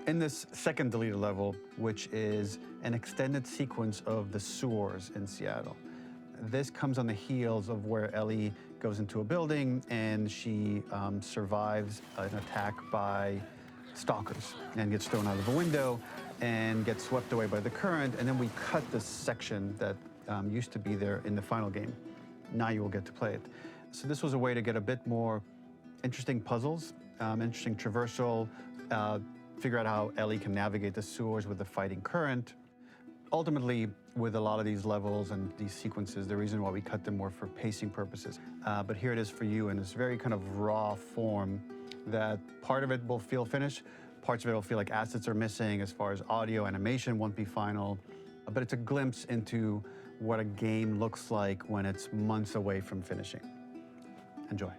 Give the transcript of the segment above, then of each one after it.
In this second deleted level, which is an extended sequence of the sewers in Seattle, this comes on the heels of where Ellie goes into a building and she survives an attack by stalkers and gets thrown out of a window and gets swept away by the current. And then we cut this section that used to be there in the final game. Now you will get to play it. So this was a way to get a bit more interesting puzzles, interesting traversal, figure out how Ellie can navigate the sewers with the fighting current. Ultimately, with a lot of these levels and these sequences, the reason why we cut them were for pacing purposes. But here it is for you in this very kind of raw form that part of it will feel finished, parts of it will feel like assets are missing as far as audio, animation won't be final. But it's a glimpse into what a game looks like when it's months away from finishing. Enjoy.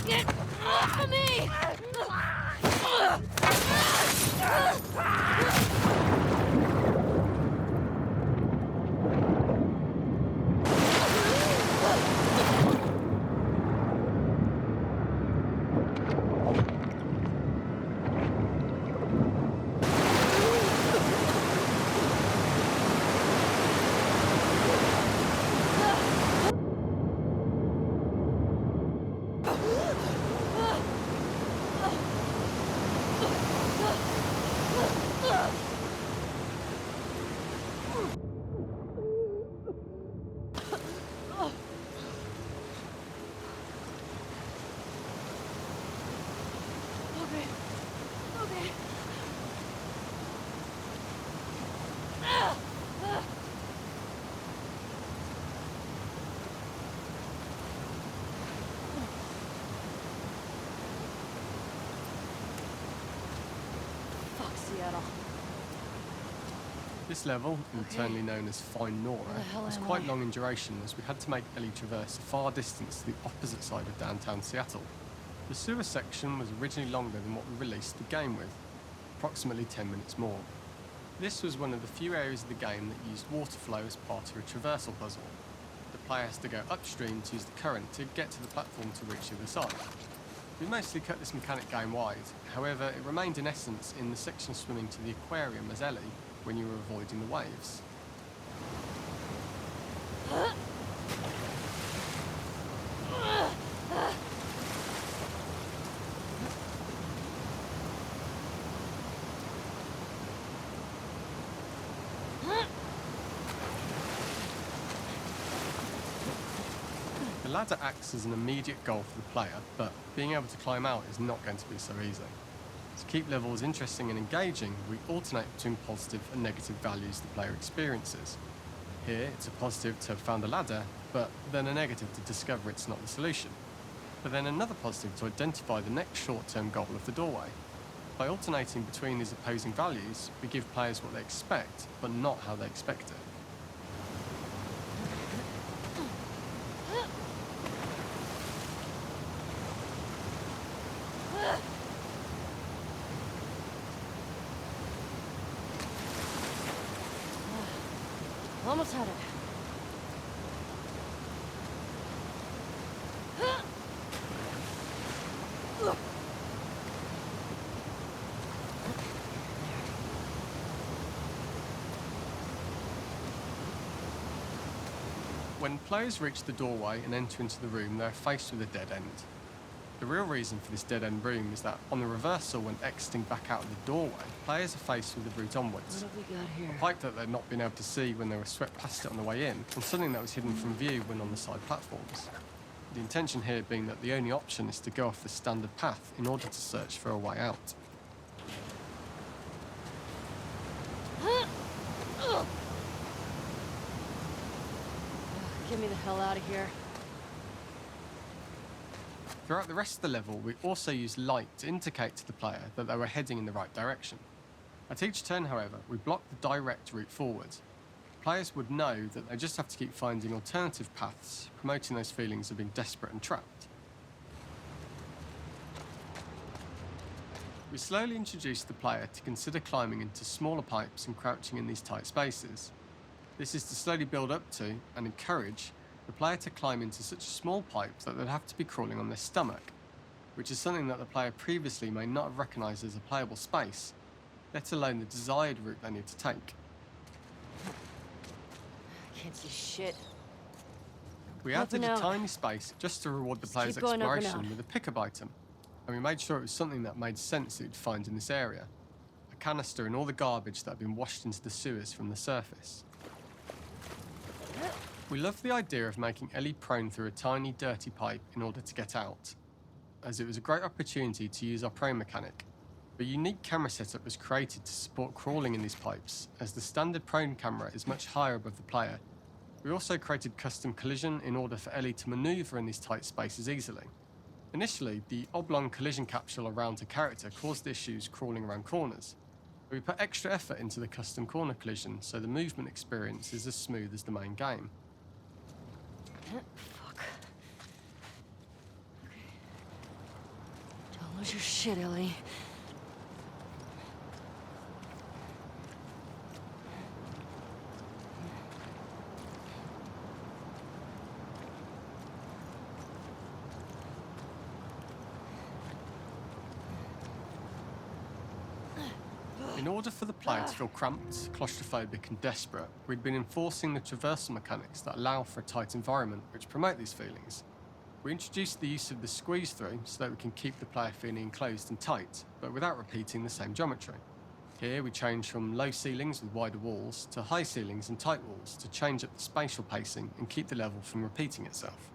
Get off of me! This level, internally known as Find Nora, was quite long in duration as we had to make Ellie traverse a far distance to the opposite side of downtown Seattle. The sewer section was originally longer than what we released the game with, approximately 10 minutes more. This was one of the few areas of the game that used water flow as part of a traversal puzzle. The player has to go upstream to use the current to get to the platform to reach the other side. We mostly cut this mechanic game-wide, however it remained in essence in the section swimming to the aquarium as Ellie when you were avoiding the waves. The ladder acts as an immediate goal for the player, but being able to climb out is not going to be so easy. To keep levels interesting and engaging, we alternate between positive and negative values the player experiences. Here, it's a positive to have found a ladder, but then a negative to discover it's not the solution. But then another positive to identify the next short-term goal of the doorway. By alternating between these opposing values, we give players what they expect, but not how they expect it. Almost had it. When players reach the doorway and enter into the room, they are faced with a dead end. The real reason for this dead-end room is that on the reversal, when exiting back out of the doorway, players are faced with the route onwards. What have we got here? A pipe that they'd not been able to see when they were swept past it on the way in, and something that was hidden from view when on the side platforms. The intention here being that the only option is to go off the standard path in order to search for a way out. Get me the hell out of here. Throughout the rest of the level, we also used light to indicate to the player that they were heading in the right direction. At each turn, however, we blocked the direct route forward. Players would know that they just have to keep finding alternative paths, promoting those feelings of being desperate and trapped. We slowly introduced the player to consider climbing into smaller pipes and crouching in these tight spaces. This is to slowly build up to, and encourage, the player to climb into such a small pipe that they'd have to be crawling on their stomach, which is something that the player previously may not have recognised as a playable space, let alone the desired route they need to take. I can't see shit. We Up and added a out. tiny space just to reward the Just player's keep going up and exploration out. with a pickup item, and we made sure it was something that made sense that you'd find in this area. A canister and all the garbage that had been washed into the sewers from the surface. We loved the idea of making Ellie prone through a tiny, dirty pipe in order to get out, as it was a great opportunity to use our prone mechanic. A unique camera setup was created to support crawling in these pipes, as the standard prone camera is much higher above the player. We also created custom collision in order for Ellie to manoeuvre in these tight spaces easily. Initially, the oblong collision capsule around her character caused issues crawling around corners. We put extra effort into the custom corner collision, so the movement experience is as smooth as the main game. Fuck. Okay. Don't lose your shit, Ellie. In order for the player to feel cramped, claustrophobic and desperate, we'd been enforcing the traversal mechanics that allow for a tight environment which promote these feelings. We introduced the use of the squeeze through so that we can keep the player feeling enclosed and tight, but without repeating the same geometry. Here we change from low ceilings with wider walls to high ceilings and tight walls to change up the spatial pacing and keep the level from repeating itself.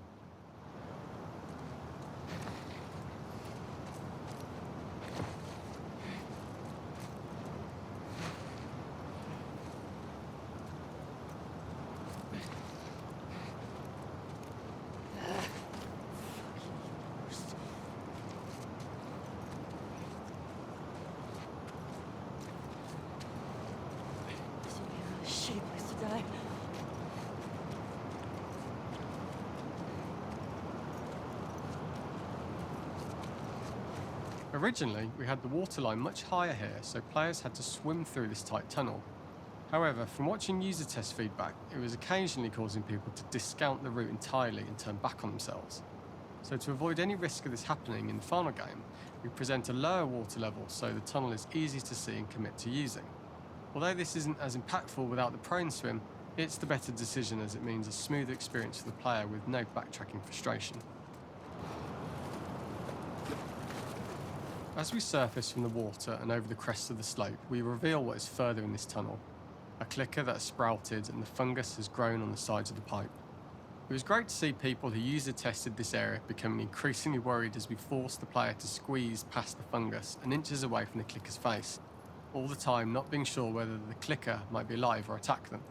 Shitty place to die. Originally, we had the waterline much higher here, so players had to swim through this tight tunnel. However, from watching user test feedback, it was occasionally causing people to discount the route entirely and turn back on themselves. So to avoid any risk of this happening in the final game, we present a lower water level so the tunnel is easy to see and commit to using. Although this isn't as impactful without the prone swim, it's the better decision as it means a smoother experience for the player with no backtracking frustration. As we surface from the water and over the crest of the slope, we reveal what is further in this tunnel. A clicker that has sprouted and the fungus has grown on the sides of the pipe. It was great to see people who user tested this area becoming increasingly worried as we forced the player to squeeze past the fungus and inches away from the clicker's face, all the time not being sure whether the clicker might be alive or attack them.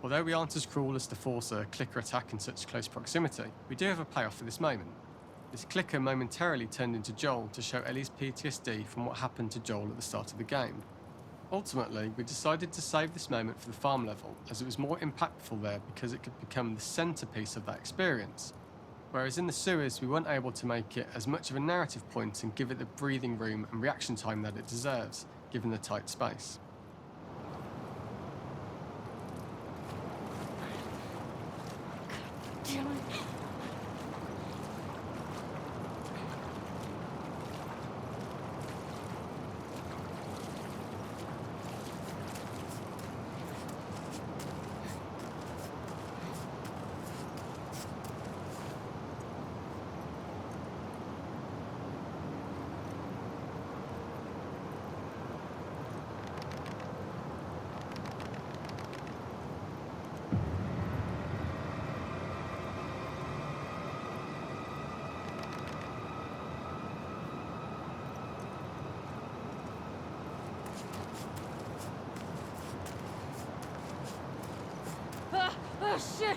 Although we aren't as cruel as to force a clicker attack in such close proximity, we do have a payoff for this moment. This clicker momentarily turned into Joel to show Ellie's PTSD from what happened to Joel at the start of the game. Ultimately, we decided to save this moment for the farm level, as it was more impactful there because it could become the centrepiece of that experience. Whereas in the sewers, we weren't able to make it as much of a narrative point and give it the breathing room and reaction time that it deserves, given the tight space. Damn it. Oh, shit!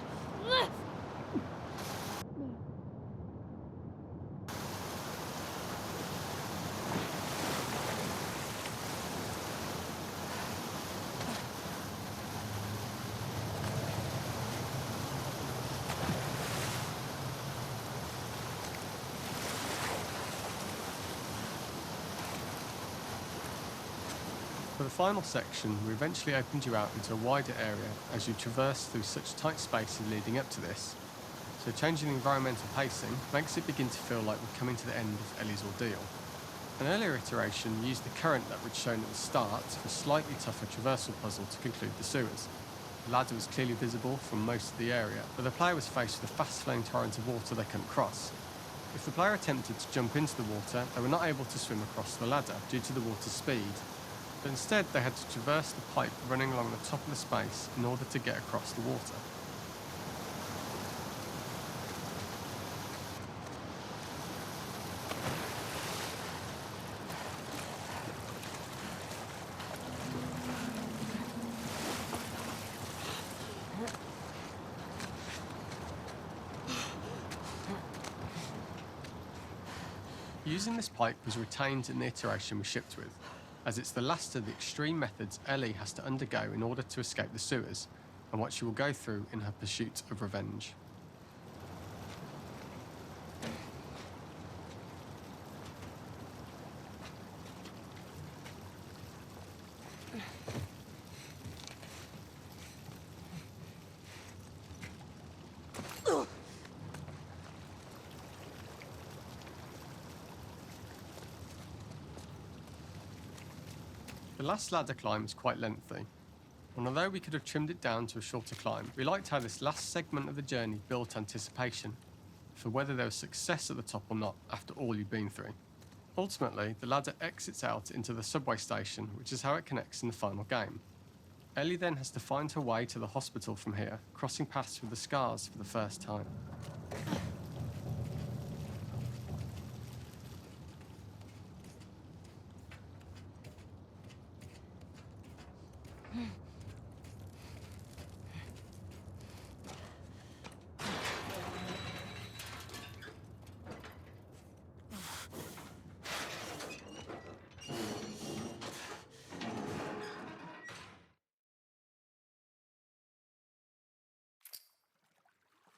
For the final section, we eventually opened you out into a wider area as you traverse through such tight spaces leading up to this. So changing the environmental pacing makes it begin to feel like we're coming to the end of Ellie's ordeal. An earlier iteration used the current that we'd shown at the start for a slightly tougher traversal puzzle to conclude the sewers. The ladder was clearly visible from most of the area, but the player was faced with a fast-flowing torrent of water they couldn't cross. If the player attempted to jump into the water, they were not able to swim across the ladder due to the water's speed, but instead they had to traverse the pipe running along the top of the space in order to get across the water. Using this pipe was retained in the iteration we shipped with, as it's the last of the extreme methods Ellie has to undergo in order to escape the sewers, and what she will go through in her pursuit of revenge. The last ladder climb is quite lengthy, and although we could have trimmed it down to a shorter climb, we liked how this last segment of the journey built anticipation for whether there was success at the top or not after all you've been through. Ultimately, the ladder exits out into the subway station, which is how it connects in the final game. Ellie then has to find her way to the hospital from here, crossing paths with the scars for the first time.